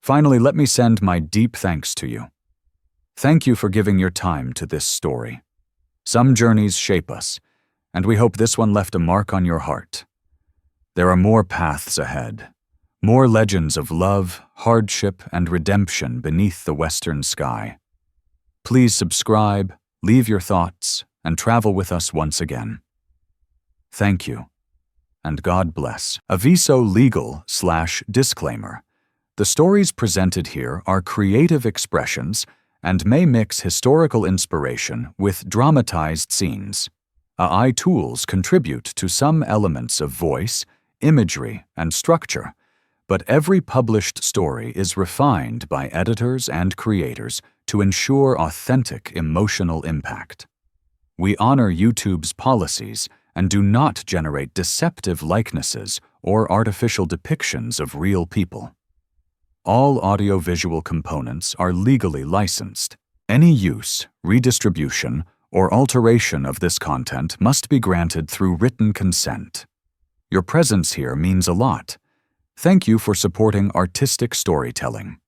Finally, let me send my deep thanks to you. Thank you for giving your time to this story. Some journeys shape us, and we hope this one left a mark on your heart. There are more paths ahead. More legends of love, hardship, and redemption beneath the western sky. Please subscribe, leave your thoughts, and travel with us once again. Thank you, and God bless. Aviso legal/disclaimer. The stories presented here are creative expressions and may mix historical inspiration with dramatized scenes. AI tools contribute to some elements of voice, imagery, and structure, but every published story is refined by editors and creators to ensure authentic emotional impact. We honor YouTube's policies and do not generate deceptive likenesses or artificial depictions of real people. All audiovisual components are legally licensed. Any use, redistribution, or alteration of this content must be granted through written consent. Your presence here means a lot. Thank you for supporting artistic storytelling.